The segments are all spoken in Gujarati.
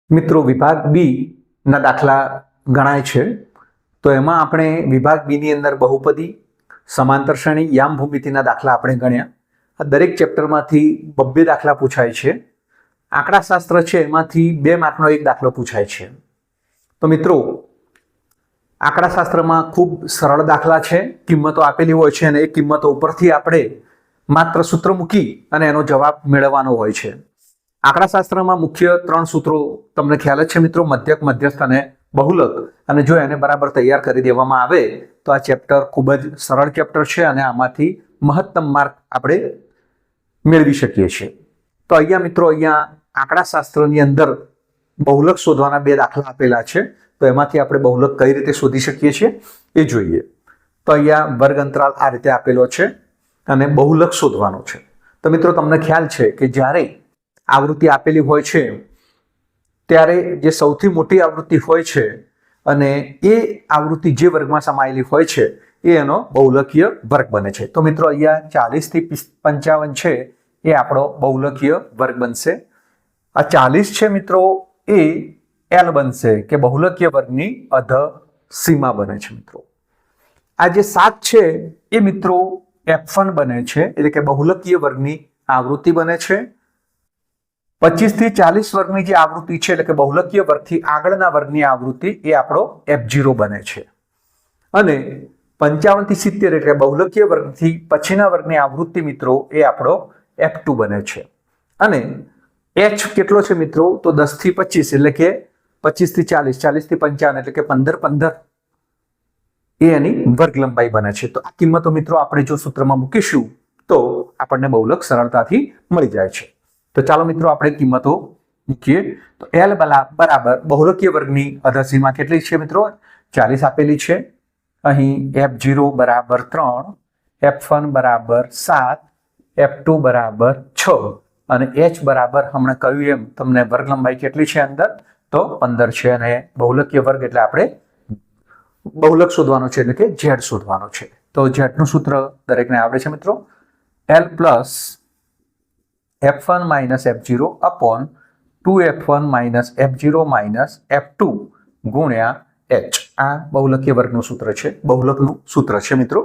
મિત્રો વિભાગ બી ના દાખલા ગણાય છે તો એમાં આપણે વિભાગ બી ની અંદર બહુપદી, સમાંતર શ્રેણી, યામ ભૂમિતિના દાખલા આપણે ગણ્યા. આ દરેક ચેપ્ટરમાંથી 2 દાખલા પૂછાય છે. આંકડાશાસ્ત્ર છે એમાંથી 2 માર્કનો એક દાખલો પૂછાય છે. તો મિત્રો આંકડાશાસ્ત્રમાં ખૂબ સરળ દાખલા છે. કિંમતો આપેલી હોય છે અને એ કિંમતો ઉપરથી આપણે માત્ર સૂત્ર મૂકી અને એનો જવાબ મેળવવાનો હોય છે. આંકડાશાસ્ત્રમાં મુખ્ય 3 સૂત્રો તમને ખ્યાલ જ છે મિત્રો: મધ્યક, મધ્યસ્થ અને બહુલક. અને જો એને બરાબર તૈયાર કરી દેવામાં આવે તો આ ચેપ્ટર ખૂબ જ સરળ ચેપ્ટર છે અને આમાંથી મહત્તમ માર્ક આપણે મેળવી શકીએ છીએ. તો અહીંયા મિત્રો આંકડાશાસ્ત્રની અંદર બહુલક શોધવાના 2 દાખલા આપેલા છે. તો એમાંથી આપણે બહુલક કઈ રીતે શોધી શકીએ છીએ એ જોઈએ. તો અહીંયા વર્ગ અંતરાલ આ રીતે આપેલો છે અને બહુલક શોધવાનો છે. તો મિત્રો તમને ખ્યાલ છે કે જ્યારે આવૃત્તિ આપેલી હોય છે ત્યારે જે સૌથી મોટી આવૃત્તિ હોય છે અને એ આવૃત્તિ જે વર્ગમાં સમાયેલી હોય છે એ એનો બહુલકીય વર્ગ બને છે. તો મિત્રો અહીંયા 40 થી 55 છે એ આપણો બહુલકીય વર્ગ બનશે. આ 40 છે મિત્રો એ L બનશે કે બહુલકીય વર્ગની અધ સીમા બને છે મિત્રો. આ જે 7 છે એ મિત્રો F1 બને છે એટલે કે બહુલકીય વર્ગની આવૃત્તિ બને છે. 25 થી 40 વર્ગની જે આવૃત્તિ છે એટલે કે બહુલકીય વર્ગથી આગળના વર્ગની આવૃત્તિ એ આપણો F0 બને છે. અને 55 થી 70 એટલે બહુલકીય વર્ગથી પછીના વર્ગની આવૃત્તિ મિત્રો એ આપણો F2 બને છે. અને H કેટલો છે મિત્રો? તો 10 થી 25 એટલે કે 25 થી 40, 40 થી 55 એટલે કે 15, 15 એ એની વર્ગ લંબાઈ બને છે. તો આ કિંમતો મિત્રો આપણે જો સૂત્રમાં મૂકીશું તો આપણને બહુલક સરળતાથી મળી જાય છે. તો ચાલો મિત્રો આપણે કિંમતો મૂકીએ. તો L બરાબર બહુલકીય વર્ગની અધસીમા કેટલી છે મિત્રો? 40 આપેલી છે. અહીં F0 બરાબર 3, F1 બરાબર 7, F2 બરાબર 6 અને H બરાબર હમણાં કહ્યું એમ તમને વર્ગ લંબાઈ કેટલી છે અંદર? તો 15 છે. અને બહુલકીય વર્ગ એટલે આપણે બહુલક શોધવાનો છે એટલે કે Z શોધવાનો છે. તો Z નું સૂત્ર દરેકને આવડે છે મિત્રો. L plus F1 minus F0 upon 2F1 minus F0 minus F2 ગુણ્યા H. આ બહુલકીય વર્ગનું સૂત્ર છે, બહુલકનું સૂત્ર છે મિત્રો.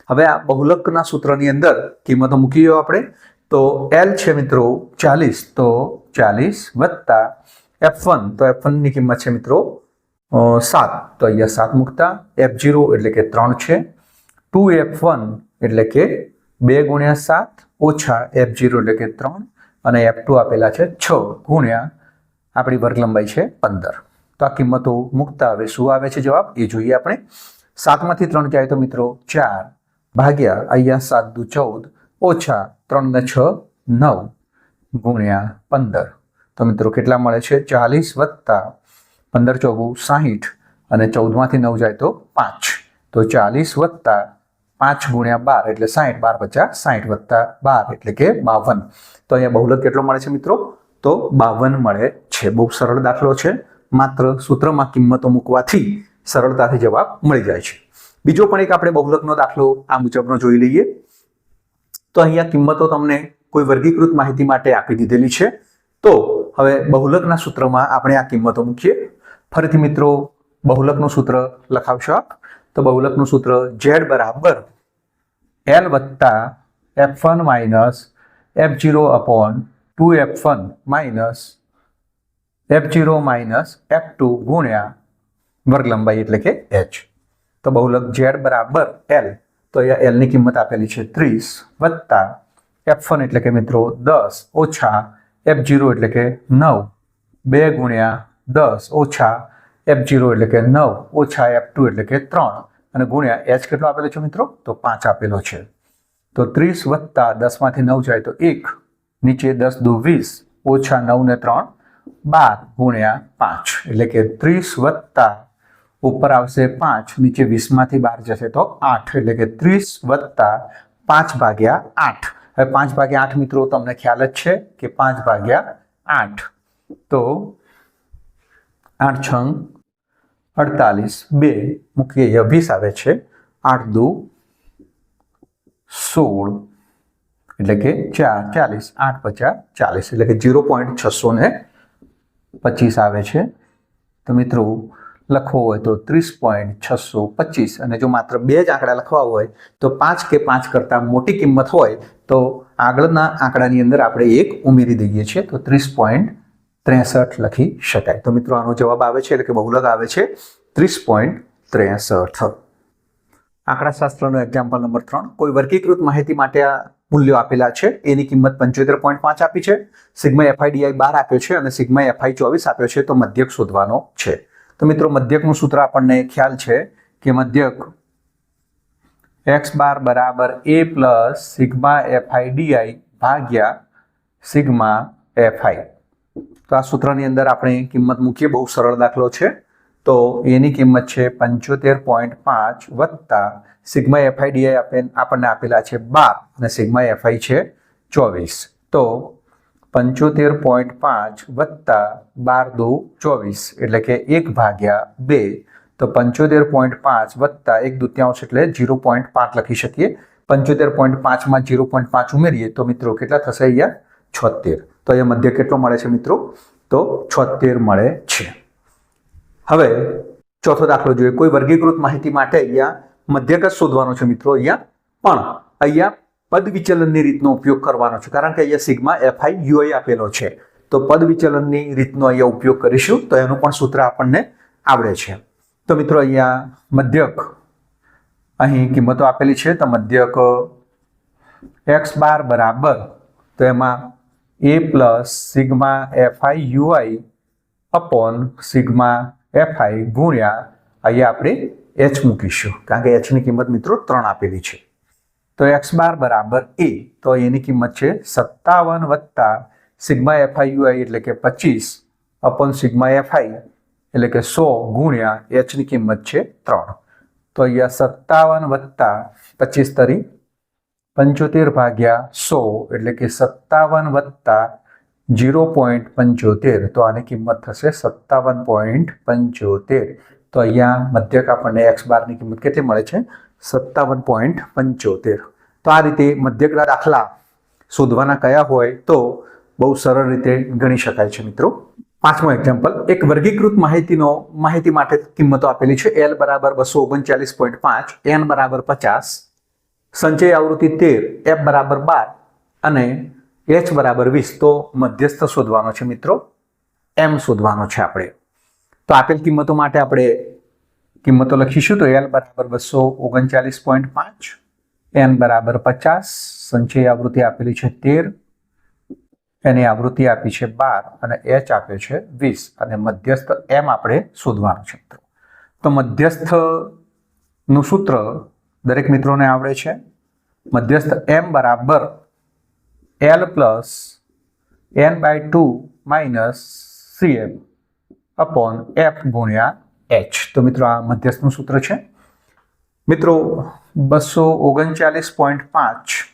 હવે આ બહુલકના સૂત્રની અંદર કિંમતો મૂકીએ આપણે. તો L છે મિત્રો 40, તો 40 વત્તા F1, તો F1 ની કિંમત છે મિત્રો 7, તો અહીંયા 7 મૂકતા. F0 એટલે કે 3 છે. 2F1 એટલે કે 2 ગુણ્યા 7 ઓછા F0 એટલે કે 3 અને F2 આપેલા છે 6 ગુણ્યા આપણી વર્ગ લંબાઈ છે 15. તો આ કિંમતો મૂકતા હવે શું આવે છે જવાબ એ જોઈએ આપણે. 7 માંથી 3 જાય તો મિત્રો 4 ભાગ્યા અહીંયા 7 દુ 14 ઓછા 3 ને 6 9 ગુણ્યા 15. તો મિત્રો કેટલા મળે છે? 40 વત્તા 15 ચોગુ 60 અને 14 માંથી 9 જાય તો 5. તો 40 વત્તા 5 ગુણ્યા 12 એટલે 60, 12 50, 60 વત્તા 12 એટલે કે 52. તો અહીંયા બહુલક કેટલો મળે છે મિત્રો? તો 52 મળે છે. બહુ સરળ દાખલો છે. માત્ર સૂત્રમાં કિંમતો મૂકવાથી સરળતાથી જવાબ મળી જાય છે. બીજો પણ એક આપણે બહુલકનો દાખલો આ મુજબનો જોઈ લઈએ. તો અહીંયા કિંમતો તમને કોઈ વર્ગીકૃત માહિતી માટે આપી દીધેલી છે. તો હવે બહુલકના સૂત્રમાં આપણે આ કિંમતો મૂકીએ. ફરીથી મિત્રો બહુલકનું સૂત્ર લખાવશો આપ. તો બહુલકનું સૂત્ર Z બરાબર L વત્તા F1 minus F0 upon 2F1 minus F0 minus F2 ગુણ્યા વર્ગ લંબાઈ એટલે કે H. તો બહુલક Z બરાબર L, તો અહીંયા L ની કિંમત આપેલી છે 30 વત્તા F1 એટલે કે મિત્રો 10 ઓછા F0 એટલે કે 9, 2 ગુણ્યા 10 ઓછા F0 એટલે કે 9 ઓછા F2 એટલે કે 3 અને ગુણ્યા H કેટલો આપેલો છે મિત્રો? તો 5 આપેલો છે. તો 30 વત્તા 10 માંથી 9 જાય તો 1, નીચે 10 દુ 20 ઓછા 9 ને 3 12 ગુણ્યા 5 એટલે કે 30 વત્તા ઉપર આવશે 5, નીચે 20 માંથી 12 જશે તો 8 એટલે કે 30 વત્તા 5 ભાગ્યા 8. હવે 5 ભાગ્યા 8 મિત્રો તમને ખ્યાલ જ છે કે 5 ભાગ્યા 8 તો 8 છંગ 48, 2 મૂકીએ 20 આવે છે. 8 દુ 16 એટલે કે 4, 40, 8 50 40 એટલે કે 0.690 25 આવે છે. તો મિત્રો લખવો હોય તો 30.625 અને જો માત્ર બે જ આંકડા લખવા હોય તો 5 કે 5 કરતાં મોટી કિંમત હોય તો આગળના આંકડાની અંદર આપણે એક ઉમેરી દઈએ છીએ તો 30.63 લખી શકાય. તો મિત્રો આનો જવાબ આવે છે એટલે કે બહુલક આવે છે 30.63. આંકડાશાસ્ત્રનો એક્ઝામ્પલ નંબર 3. કોઈ વર્ગીકૃત માહિતી માટે આ મૂલ્યો આપેલા છે. એની કિંમત 75.5 આપી છે, સિગ્મા FIDI 12 આપ્યો છે અને સિગ્મા FI 24 આપ્યો છે. તો મધ્યક શોધવાનો છે. તો મિત્રો મધ્યકનું સૂત્ર આપણને ખ્યાલ છે કે મધ્યક x બાર બરાબર a પ્લસ સિગ્મા FIDI ભાગ્યા સિગ્મા FI. તો આ સૂત્રની અંદર આપણે કિંમત મૂકીએ. બહુ સરળ દાખલો છે. તો એની કિંમત છે 75.5 વત્તા સિગ્મા FIDI આપણને આપેલા છે 12 અને સિગ્મા FI છે 24. તો 75.5 વત્તા 12 દુ 24 એટલે કે 1 ભાગ્યા 2. તો 75.5 વત્તા 1/2 એટલે 0.5 લખી શકીએ. 75.5 માં 0.5 ઉમેરીએ તો મિત્રો કેટલા થશે અહીંયા 76. તો અહીંયા મધ્ય કેટલો મળે છે મિત્રો? તો 76 મળે છે. હવે ચોથો દાખલો જોઈએ. કોઈ વર્ગીકૃત માહિતી માટે અહીંયા મધ્યક જ શોધવાનો છે મિત્રો. અહીંયા પદ વિચલનની રીતનો ઉપયોગ કરવાનો છે કારણ કે અહીંયા સિગ્મા FI UI આપેલો છે. તો પદ વિચલનની રીતનો અહીંયા ઉપયોગ કરીશું. તો એનું પણ સૂત્ર આપણને આવડે છે. તો મિત્રો અહીંયા મધ્યક અહીં કિંમતો આપેલી છે. તો મધ્યક x બાર બરાબર તો એમાં a plus sigma FI UI upon sigma FI ગુણ્યા અહીંયા આપણે h મૂકીશું કારણ કે h ની કિંમત મિત્રો 3 આપેલી છે. તો x બાર બરાબર a તો એની કિંમત છે 57 વત્તા સિગ્મા FI UI એટલે કે 25 અપોન સિગ્મા FI એટલે કે 100 ગુણ્યા h ની કિંમત છે 3. તો અહીંયા 57 વત્તા 25 તરી 75 ભાગ્યા 100 એટલે કે 57 વત્તા 0.75 તો આની કિંમત થશે 57.75. તો અહીંયા મધ્યક આપણને x બારની કિંમત કેટલી મળે છે? 57.75. તો આ રીતે મધ્યકના દાખલા શોધવાના કયા હોય તો બહુ સરળ રીતે ગણી શકાય છે મિત્રો. પાંચમો એક્ઝામ્પલ. એક વર્ગીકૃત માહિતી માટે કિંમતો આપેલી છે. L બરાબર 239.5, N બરાબર 50, સંચય આવૃત્તિ 13, F બરાબર 12 અને H બરાબર 20. તો મધ્યસ્થ શોધવાનો છે મિત્રો. M શોધવાનો છે આપણે. તો આપેલ કિંમતો માટે આપણે કિંમતો લખીશું. તો L બરાબર 239.5, N બરાબર 50, સંચય આવૃત્તિ આપેલી છે 13, એની આવૃત્તિ આપી છે 12 અને H આપ્યો છે 20 અને મધ્યસ્થ M આપણે શોધવાનું છે મિત્રો. તો મધ્યસ્થનું સૂત્ર દરેક મિત્રોને આવડે છે. મધ્યસ્થ M બરાબર L plus N/2 minus CF upon F ગુણ્યા H. તો મિત્રો આ મધ્યસ્થનું સૂત્ર છે. મિત્રો 239.5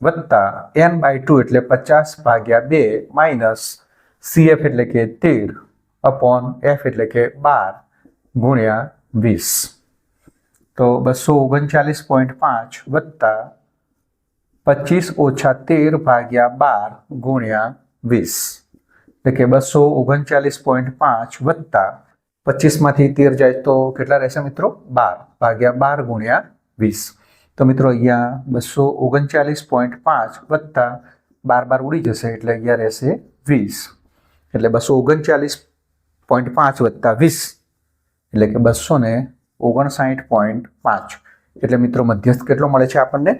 વત્તા N/2 એટલે 50 ભાગ્યા 2 માઇનસ CF એટલે કે 13 અપોન F એટલે કે 12 ગુણ્યા 20. તો 239.5 વત્તા 25 ઓછા 13 ભાગ્યા 12 ગુણ્યા 20 એટલે કે 239.5 વત્તા 25 માંથી 13 જાય તો કેટલા રહેશે મિત્રો? 12 ભાગ્યા 12 ગુણ્યા 20. તો મિત્રો અહીંયા 239.5 વત્તા 12 ઉડી જશે એટલે અહીંયા રહેશે 20. એટલે 239.5 વત્તા 20 એટલે કે 259.5. એટલે મિત્રો મધ્યસ્થ કેટલો મળે છે આપણને?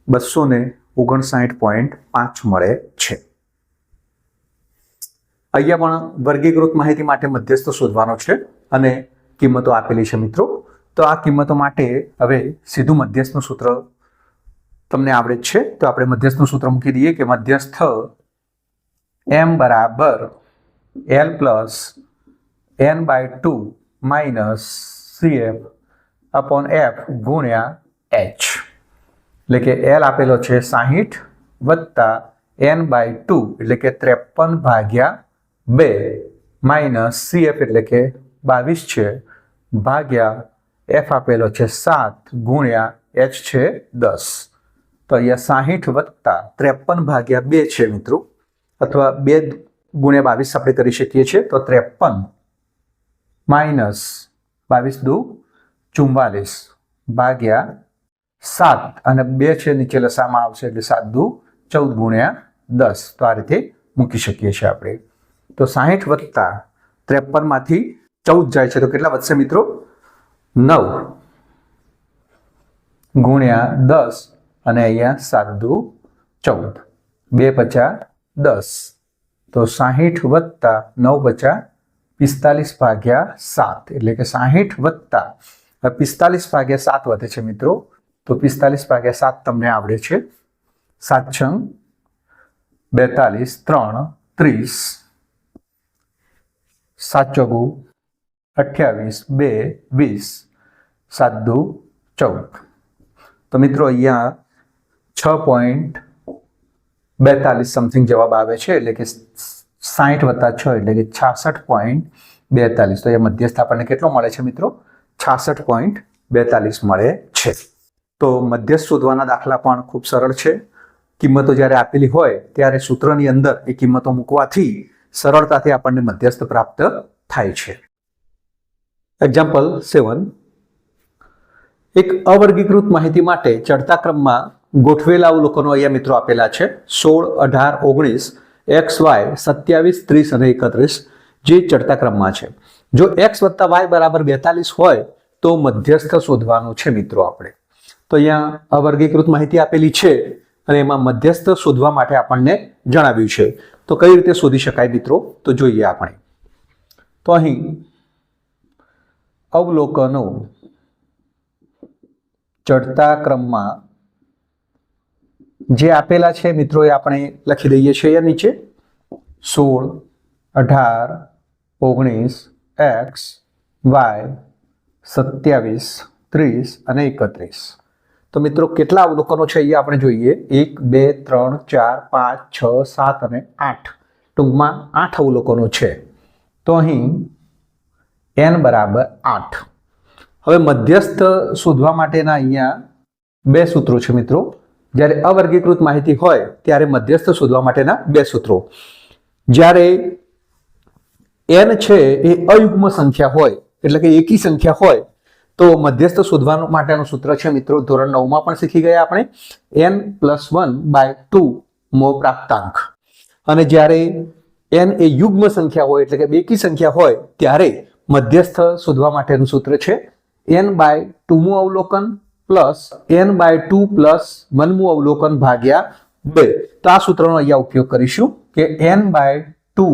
259.5 મળે છે. અહીંયા પણ વર્ગીકૃત માહિતી માટે મધ્યસ્થ શોધવાનો છે અને કિંમતો આપેલી છે મિત્રો. તો આ કિંમતો માટે હવે સીધું મધ્યસ્થનું સૂત્ર તમને આવડે જ છે. તો આપણે મધ્યસ્થનું સૂત્ર મૂકી દઈએ કે મધ્યસ્થ M બરાબર L plus N/2 minus CF upon F ગુણ્યા H. એટલે કે L આપેલો છે 60 વત્તા N/2 એટલે કે 53 ભાગ્યા 2 માઇનસ CF એટલે કે 22 છે ભાગ્યા F આપેલો છે 7 ગુણ્યા H છે 10. તો અહીંયા 60 વત્તા 53 ભાગ્યા 2 છે મિત્રો, અથવા 2 ગુણ્યા 22 આપણે કરી શકીએ છીએ, તો 53 માઇનસ 22 દુ 44 ભાગ્યા 7 અને 2 છે નીચે લસામાં આવશે એટલે 7 દુ 14 ગુણ્યા 10. તો આ રીતે મૂકી શકીએ છીએ આપણે. તો 60 વત્તા 53 માંથી 14 જાય છે તો કેટલા વધશે મિત્રો? 9 ગુણ્યા 10 અને અહીંયા 7 દુ 14, 2 પચા 10, તો 60 વત્તા 9 પચા 45 ભાગ્યા 7 એટલે કે 60 વત્તા 45 ભાગ્યા 7 વધે છે મિત્રો. તો 45 ભાગ્યા 7 તમને આવડે છે. 7 છંગ 42, 3 30, 7 ચોગુ 28, 2 20, 7 દુ 14. તો મિત્રો અહીંયા 6.42 સમથિંગ જવાબ આવે છે, એટલે કે 60 વત્તા 6 એટલે કે 66.42. તો એ મધ્યસ્થ આપણને કેટલો મળે છે મિત્રો? 66.42 મળે છે. તો મધ્યસ્થ શોધવાના દાખલા પણ ખૂબ સરળ છે. કિંમતો જ્યારે આપેલી હોય ત્યારે સૂત્રની અંદર એ કિંમતો મૂકવાથી સરળતાથી આપણને મધ્યસ્થ પ્રાપ્ત થાય છે. એક્ઝામ્પલ 7. એક અવર્ગીકૃત માહિતી માટે ચડતા ક્રમમાં ગોઠવેલા અવલોકનો અહીંયા મિત્રો આપેલા છે 16, 18, 19, XY 27, 30 અને 31 જે ચડતા ક્રમમાં છે. જો x વત્તા y બરાબર 42 હોય તો મધ્યસ્થ શોધવાનું છે મિત્રો આપણે. તો અહીંયા અવર્ગીકૃત માહિતી આપેલી છે અને એમાં મધ્યસ્થ શોધવા માટે આપણને જણાવ્યું છે. તો કઈ રીતે શોધી શકાય મિત્રો? તો જોઈએ આપણે. તો અહીં અવલોકનો ચડતા ક્રમમાં જે આપેલા છે મિત્રો એ આપણે લખી દઈએ છીએ અહીંયા નીચે 16, 18, 19, x, y, 27, 30 અને 31. તો મિત્રો કેટલા અવલોકનો છે અહીંયા આપણે જોઈએ 1, 2, 3, 4, 5, 6, 7 અને 8. ટૂંકમાં 8 અવલોકનો છે. તો અહીં n બરાબર 8. હવે મધ્યસ્થ શોધવા માટેના અહીંયા બે સૂત્રો છે મિત્રો. જ્યારે અવર્ગીકૃત માહિતી હોય ત્યારે મધ્યસ્થ શોધવા માટેના બે સૂત્રો. જ્યારે n છે એ અયુગ્મ સંખ્યા હોય એટલે કે એકી સંખ્યા હોય તો મધ્યસ્થ શોધવા માટેનું સૂત્ર છે મિત્રો ધોરણ 9 માં પણ શીખી ગયા આપણે n+1/2 મો પ્રાપ્તાંક. અને જ્યારે n એ યુગ્મ સંખ્યા હોય એટલે કે બેકી સંખ્યા હોય ત્યારે મધ્યસ્થ શોધવા માટેનું સૂત્ર છે n/2 મું અવલોકન પ્લસ n/2 પ્લસ 1 મું અવલોકન ભાગ્યા 2. તો આ સૂત્રનો અહીંયા ઉપયોગ કરીશું કે n/2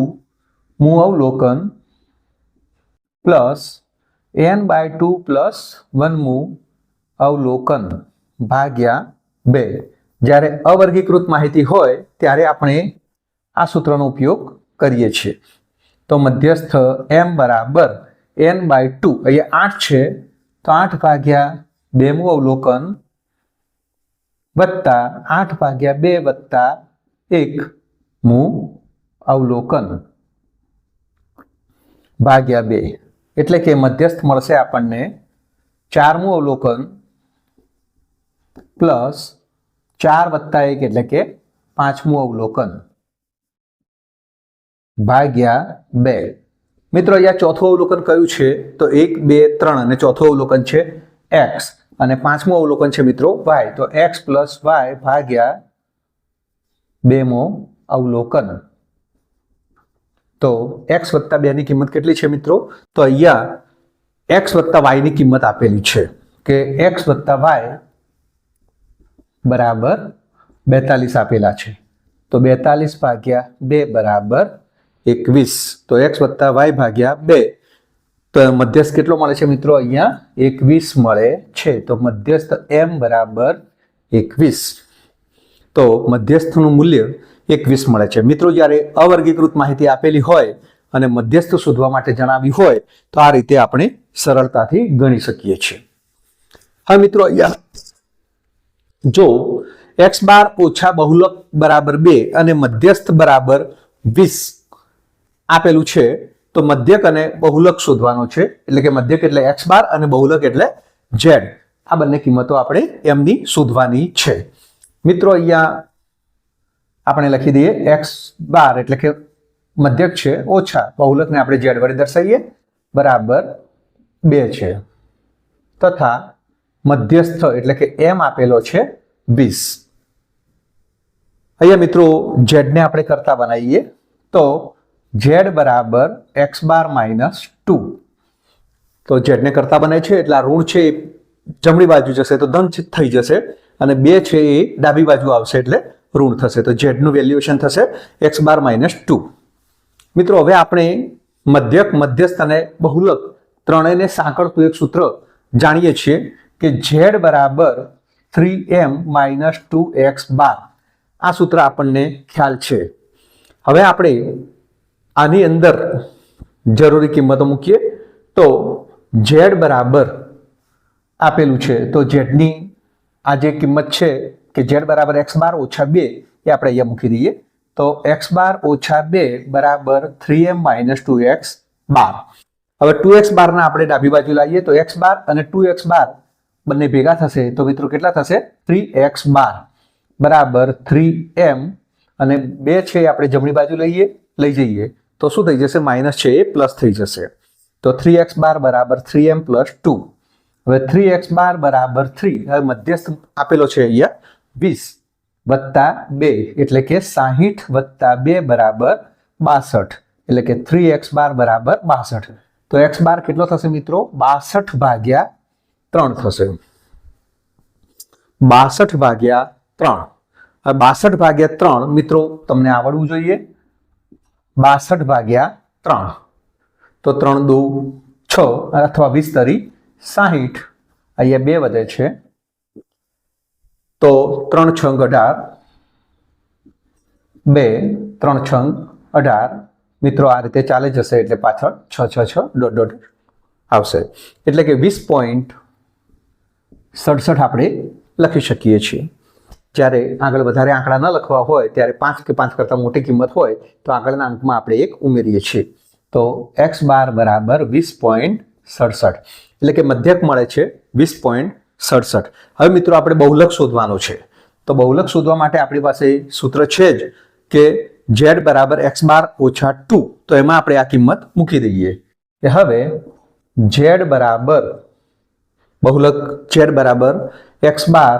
મું અવલોકન પ્લસ n/2 પ્લસ 1 મું અવલોકન ભાગ્યા 2. જ્યારે અવર્ગીકૃત માહિતી હોય ત્યારે આપણે આ સૂત્રનો ઉપયોગ કરીએ છીએ. તો મધ્યસ્થ m બરાબર n/2 અહીંયા 8 છે તો 8 ભાગ્યા 2 મું અવલોકન વત્તા 8 ભાગ્યા 2 વત્તા 1 મું અવલોકન ભાગ્યા 2 એટલે કે મધ્યસ્થ મળશે આપણને 4 મું અવલોકન પ્લસ 4 વત્તા 1 એટલે કે 5 મું અવલોકન ભાગ્યા 2. મિત્રો અહીંયા ચોથું અવલોકન કયું છે તો 1, 2, 3 અને ચોથું અવલોકન છે x અને પાંચમું અવલોકન છે મિત્રો y. તો x પ્લસ y ભાગ્યા 2 મો અવલોકન. તો x વત્તા 2 ની કિંમત કેટલી છે મિત્રો? તો અહીંયા x વત્તા y ની કિંમત આપેલી છે કે x વત્તા y બરાબર 42 આપેલા છે. તો 42 ભાગ્યા 2 બરાબર 21. તો x વત્તા y ભાગ્યા 2. તો મધ્યસ્થ કેટલો મળે છે મિત્રો? અહીંયા 21 મળે છે. તો મધ્યસ્થ m બરાબર 21. તો મધ્યસ્થનું મૂલ્ય 21 મળે છે. મિત્રો જ્યારે અવર્ગીકૃત માહિતી આપેલી હોય અને મધ્યસ્થ શોધવા માટે જણાવી હોય તો આ રીતે આપણે સરળતાથી ગણી શકીએ છીએ. હવે મિત્રો અહીંયા જો x બાર ઓછા બહુલક બરાબર 2 અને મધ્યસ્થ બરાબર 20 આપેલું છે તો મધ્યક અને બહુલક શોધવાનો છે. એટલે કે મધ્યક એટલે x બાર અને બહુલક એટલે z. આ બંને કિંમતો આપણે m ની શોધવાની છે. મિત્રો અહીંયા આપણે લખી દઈએ x બાર એટલે કે મધ્યક છે ઓછા બહુલકને આપણે z વડે દર્શાવીએ બરાબર 2 છે તથા મધ્યસ્થ એટલે કે m આપેલો છે 20. અહીંયા મિત્રો z ને આપણે કરતા બનાવીએ તો z બરાબર x બાર માઇનસ 2. તો z ને કરતા બનાય છે એટલે આ ઋણ છે એ જમણી બાજુ જશે તો ધન થઈ જશે અને 2 છે એ ડાબી બાજુ આવશે એટલે ઋણ થશે. તો z નું વેલ્યુએશન થશે x બાર માઇનસ 2. મિત્રો હવે આપણે મધ્યક મધ્યસ્થ અને બહુલક ત્રણેયને સાંકળતું એક સૂત્ર જાણીએ છીએ કે z બરાબર 3m માઇનસ 2x બાર. આ સૂત્ર આપણને ખ્યાલ છે. હવે આપણે આની અંદર જરૂરી કિંમતો મૂકીએ તો z બરાબર આપેલું છે તો z ની આ જે કિંમત છે કે z બરાબર x બાર ઓછા 2 એ આપણે અહીંયા મૂકી દઈએ તો x બાર ઓછા 2 બરાબર 3m માઇનસ 2x બાર. હવે 2x બારના આપણે ડાબી બાજુ લાવીએ તો x બાર અને 2x બાર બંને ભેગા થશે તો મિત્રો કેટલા થશે 3x બાર બરાબર 3m અને 2 છે આપણે જમણી બાજુ લઈ જઈએ તો શું થઈ જશે માઇનસ છે એ પ્લસ થઈ જશે તો 3x બાર બરાબર 3m પ્લસ 2. હવે 3x બાર બરાબર 3 હવે મધ્યસ્થ આપેલો છે અહીંયા 20 વત્તા 2 એટલે કે 60 વત્તા 2 બરાબર 62 એટલે કે 3x બાર બરાબર 62. તો x બાર કેટલો થશે મિત્રો 62 ભાગ્યા 3 થશે 62 ભાગ્યા 3. હવે 62 ભાગ્યા 3 મિત્રો તમને આવડવું જોઈએ 62 ભાગ્યા 3 તો 3 દુ 6 અથવા 20 તરી 60 અહીંયા 2 વધે છે તો 3 છંગ 18 2 3 છંગ 18 મિત્રો આ રીતે ચાલે જશે એટલે પાછળ 6 6 6 ડોટ ડોટ આવશે એટલે કે 20.67 આપણે લખી શકીએ છીએ. જ્યારે આગળ વધારે આંકડા ન લખવા હોય ત્યારે 5 કે 5 કરતાં મોટી કિંમત હોય તો આગળના અંકમાં આપણે એક ઉમેરીએ છીએ તો x બાર બરાબર 20.67 એટલે કે મધ્યક મળે છે 20.67. હવે મિત્રો આપણે બહુલક શોધવાનો છે તો બહુલક શોધવા માટે આપણી પાસે સૂત્ર છે જ કે z બરાબર x બાર ઓછા 2 તો એમાં આપણે આ કિંમત મૂકી દઈએ કે હવે z બરાબર બહુલક z બરાબર x બાર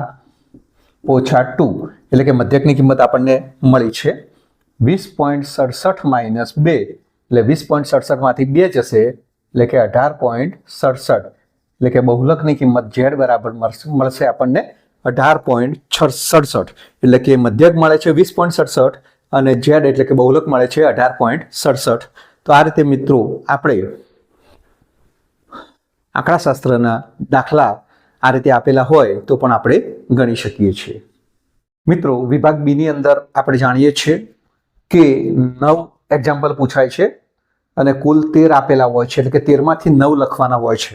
ઓછા 2 એટલે કે મધ્યકની કિંમત આપણને મળી છે 20.67 માઇનસ 2 એટલે 20.67 માંથી 2 જશે એટલે કે 18.67 એટલે કે બહુલકની કિંમત z બરાબર મળશે આપણને 18.67 એટલે કે મધ્યક મળે છે 20.67 અને z એટલે કે બહુલક મળે છે 18.67. તો આ રીતે મિત્રો આપણે આંકડાશાસ્ત્રના દાખલા આ રીતે આપેલા હોય તો પણ આપણે ગણી શકીએ છીએ. મિત્રો વિભાગ બી ની અંદર આપણે જાણીએ છીએ કે 9 એક્ઝામ્પલ પૂછાય છે અને કુલ 13 આપેલા હોય છે એટલે કે 13 માંથી 9 લખવાના હોય છે.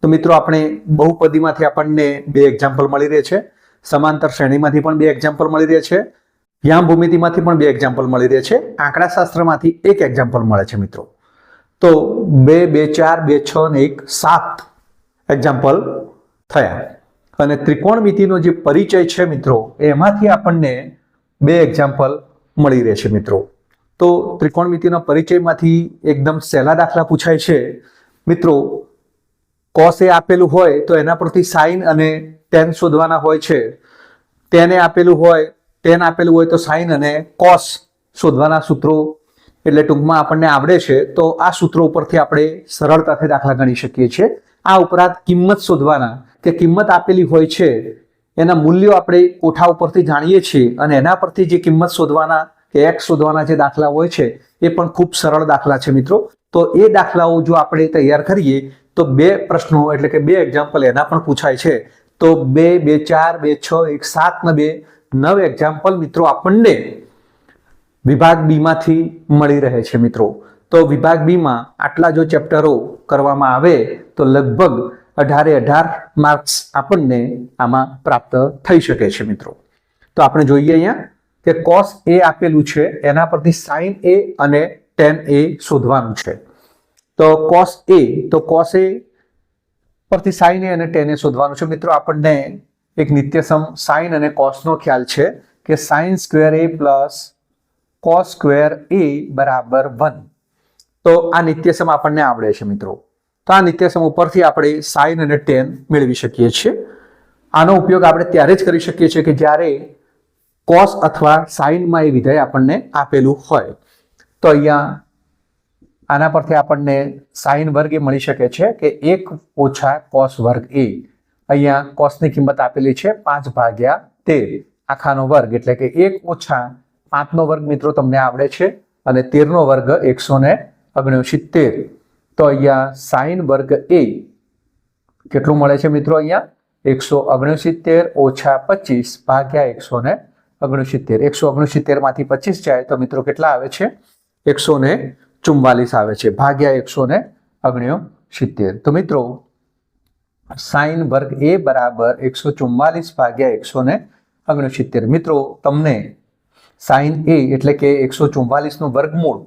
તો મિત્રો આપણે બહુપદીમાંથી આપણને 2 એક્ઝામ્પલ મળી રહે છે, સમાંતર શ્રેણીમાંથી પણ 2 એક્ઝામ્પલ મળી રહે છે, યામ ભૂમિતિમાંથી પણ 2 એક્ઝામ્પલ મળી રહે છે, આંકડાશાસ્ત્રમાંથી 1 એક્ઝામ્પલ મળે છે મિત્રો. તો 2 2 4 2 6 અને 1 7 એક્ઝામ્પલ થયા અને ત્રિકોણમિતિનો જે પરિચય છે મિત્રો એમાંથી આપણને 2 એક્ઝામ્પલ મળી રહે છે મિત્રો. તો ત્રિકોણમિતિના પરિચયમાંથી એકદમ સહેલા દાખલા પૂછાય છે મિત્રો. કોસ એ આપેલું હોય તો એના પરથી સાઇન અને ટેન શોધવાના હોય છે. ટેન એ આપેલું હોય તો સાઇન અને કોસ શોધવાના સૂત્રો એટલે ટૂંકમાં આપણને આવડે છે તો આ સૂત્રો ઉપરથી આપણે સરળતાથી દાખલા ગણી શકીએ છીએ. આ ઉપરાંત કિંમત શોધવાના કે કિંમત આપેલી હોય છે એના મૂલ્યો આપણે કોઠા ઉપરથી જાણીએ છીએ અને એના પરથી જે કિંમત શોધવાના કે x શોધવાના જે દાખલા હોય છે એ પણ ખૂબ સરળ દાખલા છે મિત્રો. તો એ દાખલાઓ જો આપણે તૈયાર કરીએ તો 2 પ્રશ્નો એટલે કે 2 એક્ઝામ્પલ એના પણ પૂછાય છે. તો 2 2 4 2 6 1 7 ને 2 9 એક્ઝામ્પલ મિત્રો આપણને વિભાગ બી માંથી મળી રહે છે મિત્રો. તો વિભાગ બી માં આટલા જો ચેપ્ટરો કરવામાં આવે તો લગભગ 18 માર્ક્સ આપણને આમાં પ્રાપ્ત થઈ શકે છે મિત્રો. તો આપણે જોઈએ અહીંયા કે cos a આપેલું છે એના પરથી sin a અને tan a શોધવાનું છે. તો cos a પરથી sin a અને tan a શોધવાનું છે મિત્રો. આપણને એક નિત્યસમ sin અને cos નો ખ્યાલ છે કે sin square a plus cos square a બરાબર 1. તો આ નિત્યસમ આપણને આવડે છે મિત્રો. તો આ નિત્યસમ ઉપરથી આપણે sin અને tan મેળવી શકીએ છીએ. આનો ઉપયોગ આપણે ત્યારે જ કરી શકીએ છીએ કે જ્યારે cos અથવા sin માં એ વિધેય આપણને આપેલું હોય. તો અહીંયા આના પરથી આપણને sin વર્ગ એ મળી શકે છે કે 1 ઓછા cos વર્ગ a. અહીંયા cos ની કિંમત આપેલી છે 5/13 આખાનો વર્ગ, એટલે કે 1 ઓછા 5 નો વર્ગ મિત્રો તમને આવડે છે અને 13 નો વર્ગ 169. તો અહીંયા sin વર્ગ a કેટલું મળે છે મિત્રો? અહીંયા 169 ઓછા 25 ભાગ્યા 169. 169 માંથી 25 જાય તો મિત્રો કેટલા આવે છે? 144 આવે છે ભાગ્યા 169. તો મિત્રો sin વર્ગ a બરાબર 144 ભાગ્યા 169. મિત્રો તમને sin a એટલે કે 144 નું વર્ગમૂળ,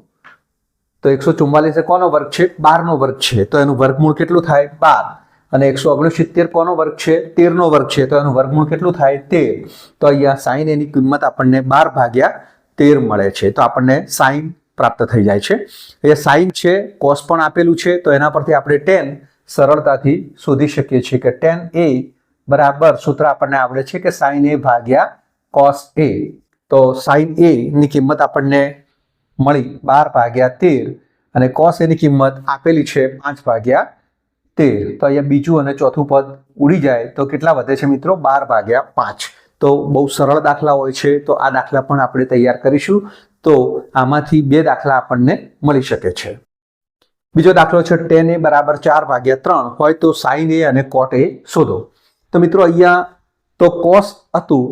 તો 144 એ કોનો વર્ગ છે? 12 નો વર્ગ છે. તો એનું વર્ગમૂળ કેટલું થાય? 12. અને 169 કોનો વર્ગ છે? 13 નો વર્ગ છે. તો એનું વર્ગમૂળ કેટલું થાય? 13. તો અહીંયા sin a ની કિંમત આપણને 12/13 મળે છે. તો આપણને sin પ્રાપ્ત થઈ જાય છે. એ sin છે, cos પણ આપેલું છે, તો એના પરથી આપણે tan સરળતાથી શોધી શકીએ છીએ કે tan a બરાબર સૂત્ર આપણને આવડે છે કે sin a ભાગ્યા cos a. તો sin a ની કિંમત આપણને મળી 12/13 અને cos a ની કિંમત આપેલી છે 5/13. તો અહીંયા બીજું અને ચોથું પદ ઉડી જાય તો કેટલા વધે છે મિત્રો? 12/5. તો બહુ સરળ દાખલા હોય છે, તો આ દાખલા પણ આપણે તૈયાર કરીશું. તો આમાંથી 2 દાખલા આપણને મળી શકે છે. બીજો દાખલો છે tan a બરાબર 4/3 હોય તો sin a અને cot a શોધો. તો મિત્રો અહીંયા તો cos હતું,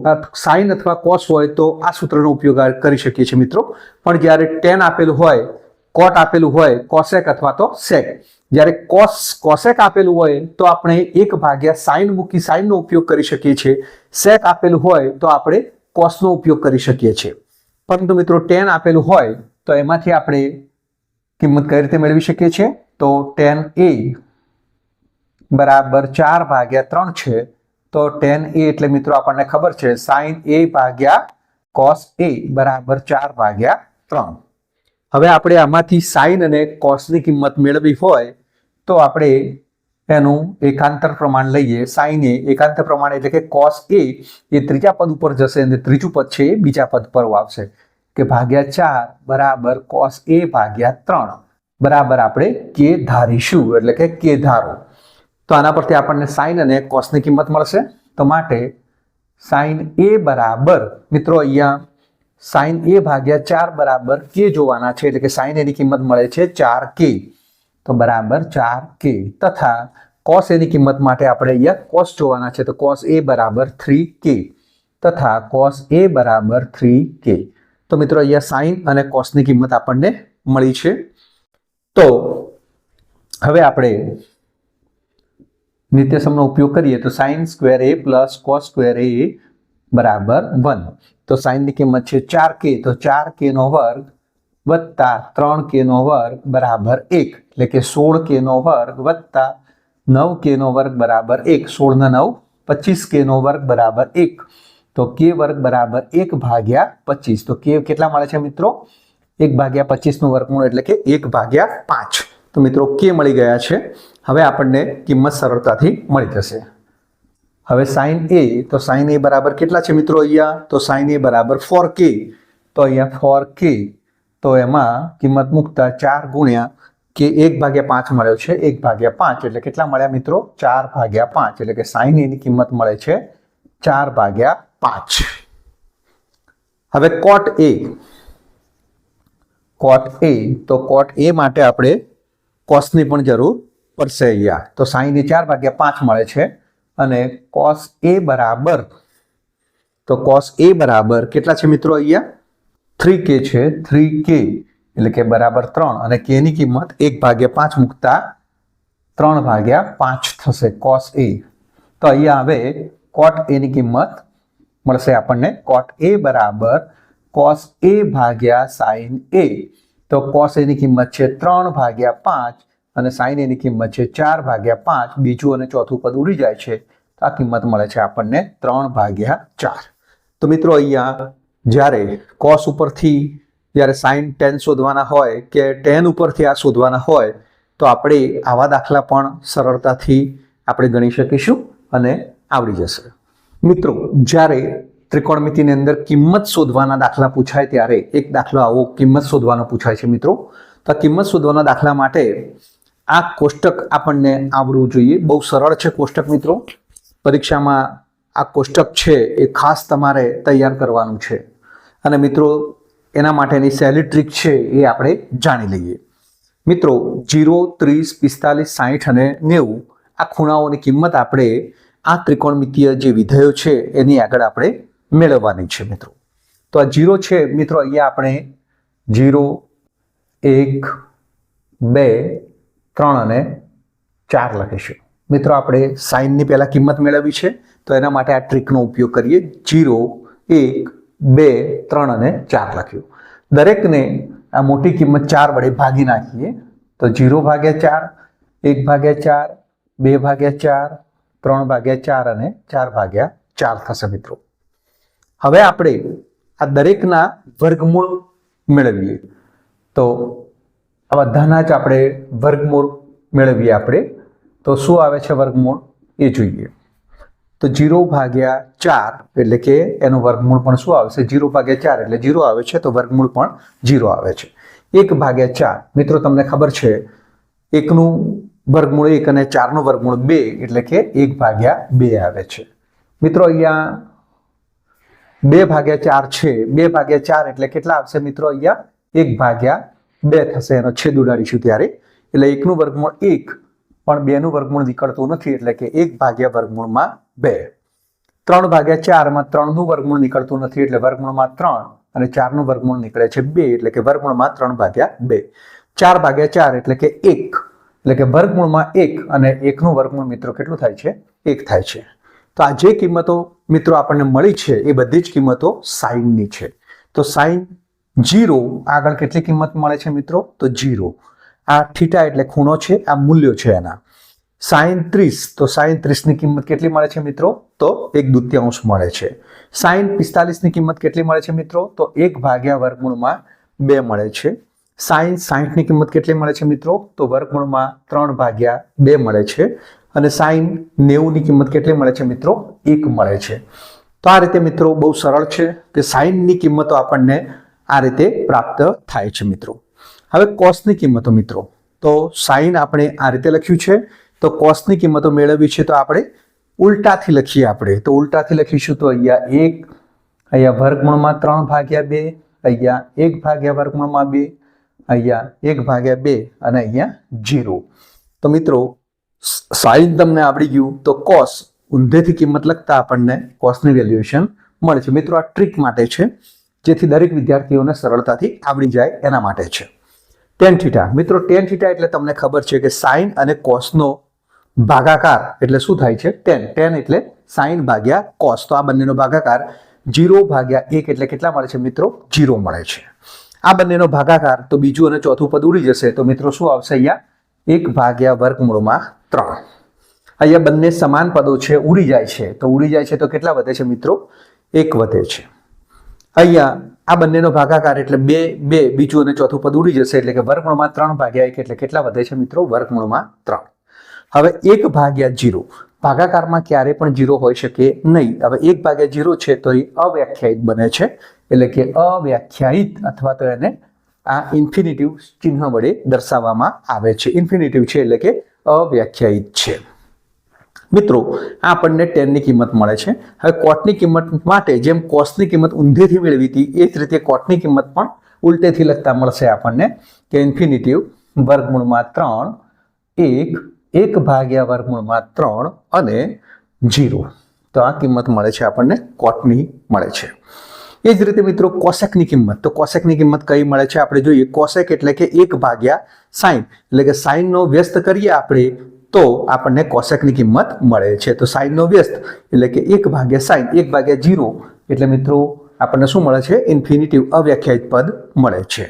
sin અથવા cos હોય તો આ સૂત્રનો ઉપયોગ કરી શકીએ છીએ મિત્રો. પણ જ્યારે tan આપેલું હોય, cot આપેલું હોય, cosec અથવા તો sec. જ્યારે cosec આપેલું હોય તો આપણે 1/sin મૂકી sin નો ઉપયોગ કરી શકીએ છીએ. sec આપેલું હોય તો આપણે cos નો ઉપયોગ કરી શકીએ છીએ. પરંતુ મિત્રો tan આપેલું હોય તો એમાંથી આપણે કિંમત કઈ રીતે મેળવી શકીએ છીએ? તો tan a બરાબર 4/3 છે. તો tan a એટલે મિત્રો આપણને ખબર છે sin a ભાગ્યા cos a બરાબર 4/3. હવે આપણે આમાંથી sin અને cos ની કિંમત મેળવી હોય તો આપણે એનું એકાંતર પ્રમાણ લઈએ. sin a એકાંતર પ્રમાણ એટલે કે cos a એ ત્રીજા પદ ઉપર જશે અને ત્રીજું પદ છે એ બીજા પદ પર આવશે કે ભાગ્યા 4 બરાબર cos a ભાગ્યા 3 બરાબર આપણે k ધારીશું, એટલે કે k ધારો. તો આના પરથી આપણને sin અને cos ની કિંમત મળશે. તો માટે sin a બરાબર મિત્રો અહીંયા sin a ભાગ્યા 4 બરાબર k જોવાના છે, એટલે કે sin a ની કિંમત મળે છે 4k. તો બરાબર 4k તથા cos a ની કિંમત માટે આપણે અહીંયા cos જોવાના છે. તો cos a બરાબર 3k તથા cos a બરાબર 3k. તો મિત્રો અહીંયા sin અને cos ની કિંમત આપણને મળી છે. તો હવે આપણે નિત્યસમનો ઉપયોગ કરીએ તો sin square a plus cos square a બરાબર 1. તો sin ની કિંમત છે 4k, તો 4k નો વર્ગ વત્તા 3k નો વર્ગ બરાબર 1, એટલે કે 16k નો વર્ગ વત્તા 9k નો વર્ગ બરાબર 1. 16 ના 9 25k નો વર્ગ બરાબર 1. તો k વર્ગ બરાબર 1/25. તો k કેટલા મળે છે મિત્રો? 1/25 નું વર્ગમૂળ એટલે કે 1/5. તો મિત્રો k મળી ગયા છે. હવે આપણને કિંમત સરળતાથી મળી જશે. હવે sin a, તો sin a બરાબર કેટલા છે મિત્રો અહીંયા? તો sin a બરાબર 4k. તો અહીંયા 4k, તો એમાં કિંમત મૂકતા 4 ગુણ્યા k 1/5 મળ્યો છે. 1/5 એટલે કેટલા મળ્યા મિત્રો? 4/5. એટલે કે sin a ની કિંમત મળે છે 4/5. હવે cot a, તો cot a માટે આપણે cos ની પણ જરૂર પડશે અહીંયા. તો sin એ 4/5 મળે છે અને cos a બરાબર, તો cos a બરાબર કેટલા છે મિત્રો અહીંયા? 3k છે. 3k એટલે કે બરાબર 3 અને k ની કિંમત 1/5 મૂકતા 3/5 થશે cos a. તો અહીંયા હવે cot a ની કિંમત મળશે આપણને. cot a બરાબર cos a ભાગ્યા sin a. તો cos a ની કિંમત છે 3/5 અને sin a ની કિંમત છે 4/5. બીજું અને ચોથું પદ ઉડી જાય છે તો આ કિંમત મળે છે આપણને 3/4. તો મિત્રો અહીંયા જ્યારે cos ઉપરથી જ્યારે સાઇન ટેન શોધવાના હોય કે ટેન ઉપરથી આ શોધવાના હોય તો આપણે આવા દાખલા પણ સરળતાથી આપણે ગણી શકીશું અને આવડી જશે. મિત્રો, જ્યારે ત્રિકોણમિતિની અંદર કિંમત શોધવાના દાખલા પૂછાય ત્યારે એક દાખલો આવો કિંમત શોધવાનો પૂછાય છે મિત્રો. તો આ કિંમત શોધવાના દાખલા માટે આ કોષ્ટક આપણને આવડવું જોઈએ. બહુ સરળ છે કોષ્ટક મિત્રો. પરીક્ષામાં આ કોષ્ટક છે એ ખાસ તમારે તૈયાર કરવાનું છે અને મિત્રો એના માટેની સહેલી ટ્રીક છે એ આપણે જાણી લઈએ. મિત્રો 0, 30, 45, 60 અને 90 આ ખૂણાઓની કિંમત આપણે આ ત્રિકોણમિતિય જે વિધેયો છે એની આગળ આપણે મેળવવાની છે મિત્રો. તો આ 0 છે મિત્રો, અહીંયા આપણે 0, 1, 2, 3 અને 4 લખીશું. મિત્રો આપણે સાઇનની પહેલા કિંમત મેળવવી છે તો એના માટે આ ટ્રીકનો ઉપયોગ કરીએ. 0, 1, 2, 3 અને 4 લખ્યું. દરેકને આ મોટી કિંમત 4 વડે ભાગી નાખીએ તો 0/4, 1/4, 2/4, 3/4 અને 4/4 થશે મિત્રો. હવે આપણે આ દરેકના વર્ગમૂળ મેળવીએ તો આ બધાના જ આપણે વર્ગમૂળ મેળવીએ આપણે તો શું આવે છે વર્ગમૂળ એ જોઈએ. તો 0/4 એટલે કે એનું વર્ગમૂળ પણ શું આવશે? 0/4 એટલે 0 આવે છે તો વર્ગમૂળ પણ 0 આવે છે. 1/4 મિત્રો તમને ખબર છે 1નું વર્ગમૂળ 1 અને 4નું વર્ગમૂળ 2 એટલે કે 1/2 આવે છે. મિત્રો અહીંયા 2/4 છે. 2/4 એટલે કેટલા આવશે મિત્રો? અહીંયા 1/2 થશે. એનો છેદ ઉડાડીશું ત્યારે એટલે 1નું વર્ગમૂળ 1 પણ 2નું વર્ગમૂળ નીકળતું નથી એટલે કે 1/વર્ગમૂળમાં 2. 3/4 3નું વર્ગમૂળ નીકળતું નથી એટલે વર્ગમૂળમાં 3 અને 4નું વર્ગમૂળ નીકળે છે 2 એટલે કે વર્ગમૂળમાં 3/2. 4/4 એટલે કે 1 એટલે કે વર્ગમૂળમાં 1 અને 1નું વર્ગમૂળ મિત્રો કેટલું થાય છે? 1 થાય છે. તો આ જે કિંમતો મિત્રો આપણને મળી છે એ બધી જ કિંમતો સાઇનની છે. તો સાઇન 0 આગળ કેટલી કિંમત મળે છે મિત્રો? તો 0. આ થીટા એટલે ખૂણો છે, આ મૂલ્યો છે એના. સાઇન 30 તો સાઇન 30ની કિંમત કેટલી મળે છે મિત્રો? તો 1/2 મળે છે. સાઇન 45ની કિંમત કેટલી મળે છે મિત્રો? તો 1/વર્ગમૂળમાં 2 મળે છે. સાઇન 60ની કિંમત કેટલી મળે છે મિત્રો? તો વર્ગમૂળમાં 3/2 મળે છે. અને સાઇન 90ની કિંમત કેટલી મળે છે મિત્રો? 1 મળે છે. તો આ રીતે મિત્રો બહુ સરળ છે કે સાઇનની કિંમતો આપણને આ રીતે પ્રાપ્ત થાય છે મિત્રો. હવે કોસની કિંમતો મિત્રો, તો સાઇન આપણે આ રીતે લખ્યું છે તો કોસની કિંમતો મેળવવી છે તો આપણે ઉલટાથી લખીએ. આપણે તો ઉલટાથી લખીશું તો અહીંયા 1, અહીંયા વર્ગમૂળમાં 3/2, અહીંયા 1/વર્ગમૂળમાં 2, અહીંયા 1/2 અને અહીંયા 0. તો મિત્રો સાઇન તમને આવડી ગયું તો કોસ ઊંધેથી કિંમત લખતા આપણને કોસની વેલ્યુએશન મળે છે. મિત્રો આ ટ્રીક માટે છે જેથી દરેક વિદ્યાર્થીઓને સરળતાથી આવડી જાય એના માટે છે. ટેન થીટા મિત્રો, ટેન થીટા એટલે તમને ખબર છે કે સાઇન અને કોસનો ભાગાકાર એટલે શું થાય છે? ટેન. ટેન એટલે સાઇન ભાગ્યા કોસ. તો આ બંનેનો ભાગાકાર 0/1 એટલે કેટલા મળે છે મિત્રો? 0 મળે છે. આ બંનેનો ભાગાકાર તો બીજું અને ચોથું પદ ઉડી જશે તો મિત્રો શું આવશે? અહીંયા 1/વર્ગમૂળમાં 3. અહીંયા બંને સમાન પદો છે, ઉડી જાય છે તો ઉડી જાય છે તો કેટલા વધે છે મિત્રો? 1 વધે છે. અહીંયા આ બંનેનો ભાગાકાર એટલે 2 બીજું અને ચોથું પદ ઉડી જશે એટલે કે વર્ગમૂળમાં 3/1 એટલે કેટલા વધે છે મિત્રો? વર્ગમૂળમાં 3. હવે 1/0 ભાગાકારમાં ક્યારે પણ 0 હોઈ શકે નહીં. હવે 1/0 છે તો એ અવ્યાખ્યાયિત બને છે એટલે કે અવ્યાખ્યાયિત અથવા તો એને આ ઇન્ફિનિટિવ ચિહ્ન વડે દર્શાવવામાં આવે છે. ઇન્ફિનિટિવ છે એટલે કે અવ્યાખ્યાયિત છે. મિત્રો આપણને ટેનની કિંમત મળે છે. હવે કોટની કિંમત માટે જેમ કોસની કિંમત ઊંધેથી મેળવી હતી એ જ રીતે કોટની કિંમત પણ ઉલટેથી લખતા મળશે આપણને કે ઇન્ફિનિટિવ વર્ગમૂળમાં 3, 1, 1/વર્ગમૂળમાં 3 અને 0. તો આ કિંમત મળે છે આપણને કોટની મળે છે. એ જ રીતે મિત્રો કોસેકની કિંમત, તો કોસેકની કિંમત કઈ મળે છે આપણે જોઈએ. કોસેક એટલે કે 1/sin એટલે કે સાઇનનો વ્યસ્ત કરીએ આપણે તો આપણને કોસેકની કિંમત મળે છે. તો સાઇનનો વ્યસ્ત એટલે કે 1/sin, 1/0 એટલે મિત્રો આપણને શું મળે છે? ઇન્ફિનિટિવ અવ્યાખ્યાયિત પદ મળે છે.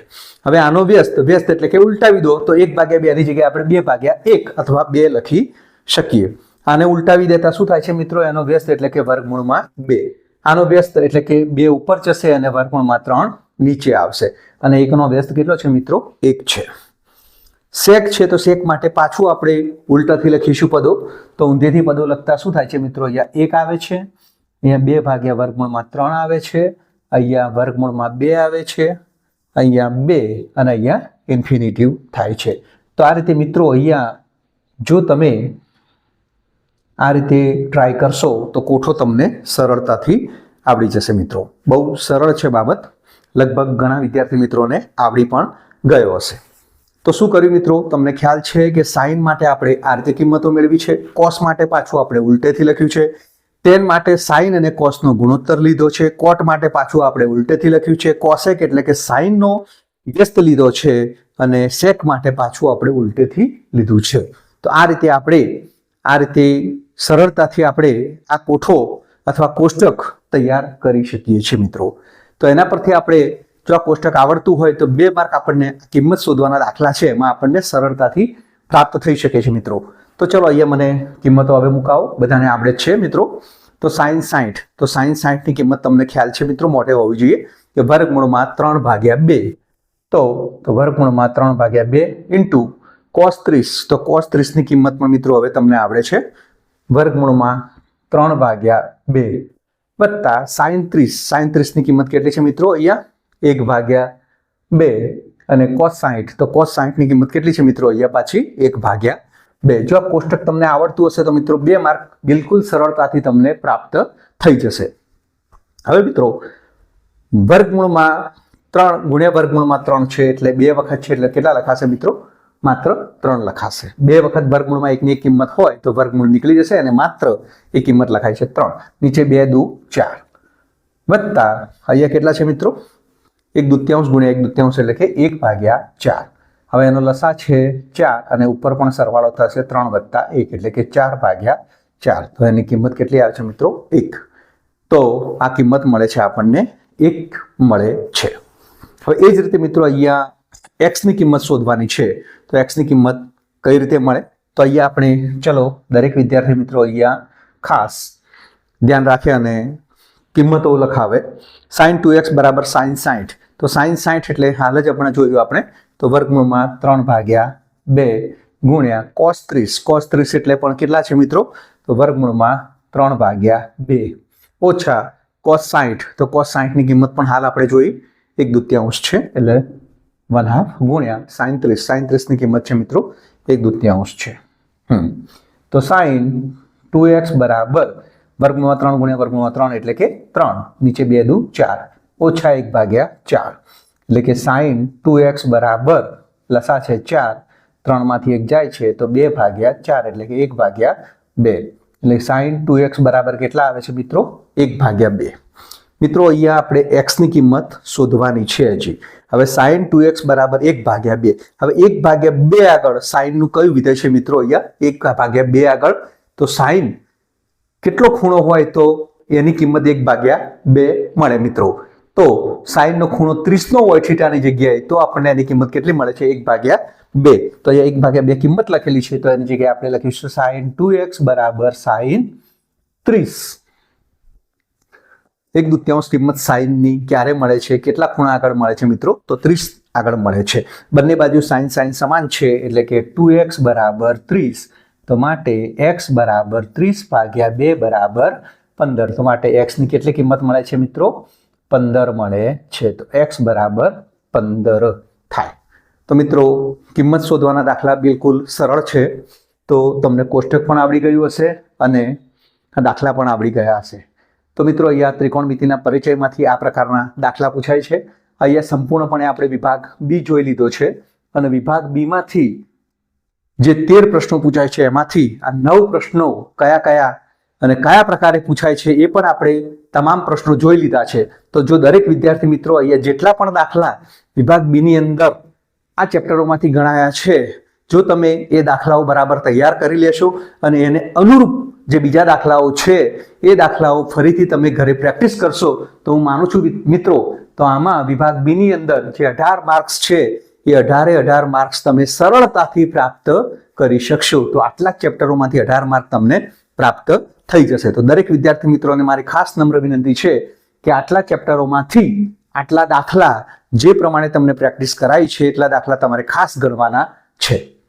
હવે આનો વ્યસ્ત એટલે કે ઉલટાવી દો તો 1/2 ની જગ્યાએ આપણે 2/1 અથવા 2 લખી શકીએ. આને ઉલટાવી દેતા શું થાય છે મિત્રો? એનો વ્યસ્ત એટલે કે વર્ગમૂળમાં 2. આનો વ્યસ્ત એટલે કે 2 ઉપર જશે અને વર્ગમૂળમાં 3 નીચે આવશે અને એકનો વ્યસ્ત કેટલો છે મિત્રો? 1 છે. સેક છે તો સેક માટે પાછું આપણે ઉલટાથી લખીશું પદો. તો ઊંધેથી પદો લખતા શું થાય છે મિત્રો? અહીંયા 1 આવે છે, અહીંયા 2 ભાગ્યા વર્ગમૂળમાં 3 આવે છે, અહીંયા વર્ગમૂળમાં 2 આવે છે, અહીંયા 2 અને અહીંયા ઇન્ફિનિટિવ થાય છે. તો આ રીતે મિત્રો અહીંયા જો તમે આ રીતે ટ્રાય કરશો તો કોઠો તમને સરળતાથી આવડી જશે મિત્રો. બહુ સરળ છે બાબત, લગભગ ઘણા વિદ્યાર્થી મિત્રોને આવડી પણ ગયો હશે. તો શું કર્યું મિત્રો? તમને ખ્યાલ છે કે સાઇન માટે આપણે આ રીતે કિંમતો મેળવી છે, કોસ માટે પાછું આપણે ઉલટેથી લખ્યું છે, ટેન માટે સાઇન અને કોસનો ગુણોત્તર લીધો છે, કોટ માટે પાછું આપણે ઉલટેથી લખ્યું છે, કોસેક એટલે કે સાઇનનો વ્યસ્ત લીધો છે અને સેક માટે પાછું આપણે ઉલટેથી લીધું છે. તો આ રીતે સરળતાથી આપણે આ કોઠો અથવા કોષ્ટક તૈયાર કરી શકીએ છીએ મિત્રો. તો એના પરથી આપણે જો આ કોષ્ટક આવડતું હોય તો 2 માર્ક આપણને કિંમત શોધવાના દાખલા છે એમાં આપણને સરળતાથી પ્રાપ્ત થઈ શકે છે મિત્રો. તો ચલો અહીંયા મને કિંમતો હવે મુકાવો, બધાને આવડે જ છે મિત્રો. તો sin 60, તો sin 60 ની કિંમત તમને ખ્યાલ છે મિત્રો મોટે હોવી જોઈએ કે વર્ગમૂળમાં 3/2. તો વર્ગમૂળમાં 3/2 ઇન્ટુ cos 30, તો cos 30 ની કિંમત પણ મિત્રો હવે તમને આવડે છે વર્ગમૂળમાં 3/2 વત્તા sin 30 ની કિંમત કેટલી છે મિત્રો? અહીંયા 1/2 અને cos 60, તો cos 60 ની કિંમત કેટલી છે મિત્રો? અહીંયા પાછી 1/2. જો આ કોષ્ટક તમને આવડતું હશે તો મિત્રો 2 માર્ક બિલકુલ સરળતાથી તમને પ્રાપ્ત થઈ જશે. હવે મિત્રો વર્ગમૂળમાં 3 ગુણ્યા વર્ગમૂળમાં 3 છે એટલે 2 વખત છે એટલે કેટલા લખાશે મિત્રો? માત્ર 3 લખાશે. 2 વખત વર્ગમૂળમાં 1 ની એક કિંમત હોય તો વર્ગમૂળ નીકળી જશે અને માત્ર એ કિંમત લખાય છે 3. નીચે 2 દુ 4 વત્તા અહીંયા કેટલા છે મિત્રો? 1/2 ગુણ્યા 1/2 એટલે કે 1/4. હવે એનો લસા છે 4 અને ઉપર પણ સરવાળો થશે 3 વત્તા 1 એટલે કે 4/4. તો એની કિંમત કેટલી આવે છે મિત્રો? 1. તો આ કિંમત મળે છે આપણને 1 મળે છે. હવે એ જ રીતે મિત્રો અહીંયા x ની કિંમત શોધવાની છે. તો x ની કિંમત કઈ રીતે મળે? તો અહીંયા આપણે ચલો દરેક વિદ્યાર્થી મિત્રો અહીંયા ખાસ ધ્યાન રાખે અને કિંમતો લખાવે. sin 2x બરાબર sin 60, તો sin 60 એટલે હાલ જ આપણે જોયું આપણે તો વર્ગમૂળમાં 3/2 ગુણ્યા cos 30 એટલે પણ કેટલા છે મિત્રો? તો વર્ગમૂળમાં 3/2 ઓછા cos 60, તો cos 60 ની કિંમત પણ હાલ આપણે જોઈ 1/2 છે એટલે 1/2 ગુણ્યા sin 30 ની કિંમત છે મિત્રો 1/2 છે. તો sin 2x બરાબર વર્ગમૂળમાં 3 ગુણ્યા વર્ગમૂળમાં 3 એટલે કે 3, નીચે 2 દુ 4 ઓછા 1/4 એટલે કે sin 2x બરાબર લસા છે 4, 3 માંથી 1 જાય છે તો 2/4 એટલે કે 1/2. એટલે sin 2x બરાબર કેટલા આવે છે મિત્રો? 1/2. મિત્રો અહીંયા આપણે x ની કિંમત શોધવાની છે હજી. હવે sin 2x બરાબર 1/2. હવે 1/2 આગળ sin નું કયું વિધેય છે મિત્રો? અહીંયા 1/2 આગળ તો sin કેટલો ખૂણો હોય તો એની કિંમત 1/2 મળે મિત્રો. તો sin નો ખૂણો 30 નો હોય થીટાની જગ્યાએ તો આપણને એની કિંમત કેટલી મળે છે? 1/2. તો અહીંયા 1/2 કિંમત લખેલી છે તો એની જગ્યાએ આપણે લખીશું sin 2x બરાબર sin 30. 1/2 કિંમત sin ની ક્યારે મળે છે? કેટલા ખૂણા આગળ મળે છે મિત્રો? તો 30 આગળ મળે છે. બંને બાજુ sin સમાન છે એટલે કે 2x બરાબર 30, તો માટે x બરાબર 30/2 બરાબર 15. તો માટે x ની કેટલી કિંમત મળે છે મિત્રો? 15 મળે છે. તો x બરાબર 15 થાય. તો મિત્રો કિંમત શોધવાના દાખલા બિલકુલ સરળ છે. તો તમને કોષ્ટક પણ આવડી ગયું હશે અને દાખલા પણ આવડી ગયા હશે. તો મિત્રો અહીંયા ત્રિકોણમિતિના પરિચયમાંથી આ પ્રકારના દાખલા પૂછાય છે. અહીંયા સંપૂર્ણપણે આપણે વિભાગ બી જોઈ લીધો છે અને વિભાગ બી માંથી જે 13 પ્રશ્નો પૂછાય છે એમાંથી આ 9 પ્રશ્નો કયા અને કયા પ્રકારે પૂછાય છે એ પણ આપણે તમામ પ્રશ્નો જોઈ લીધા છે. તો જો દરેક વિદ્યાર્થી મિત્રો અહીંયા જેટલા પણ દાખલા વિભાગ બી ની અંદર આ ચેપ્ટરોમાંથી ગણાયા છે જો તમે એ દાખલાઓ બરાબર તૈયાર કરી લેશો અને એને અનુરૂપ જે બીજા દાખલાઓ છે એ દાખલાઓ ફરીથી તમે ઘરે પ્રેક્ટિસ કરશો તો હું માનું છું મિત્રો તો આમાં વિભાગ બી ની અંદર જે 18 માર્ક્સ છે એ 18 માર્ક્સ તમે સરળતાથી પ્રાપ્ત કરી શકશો. તો આટલા ચેપ્ટરોમાંથી 18 માર્ક તમને પ્રાપ્ત થઈ જશે. તો દરેક વિદ્યાર્થી મિત્રોને મારી ખાસ નમ્ર વિનંતી છે કે આટલા ચેપ્ટરોમાંથી આટલા દાખલા જે પ્રમાણે તમને પ્રેક્ટિસ કરાઈ છે એટલા દાખલા તમારે ખાસ ગણવાના છે.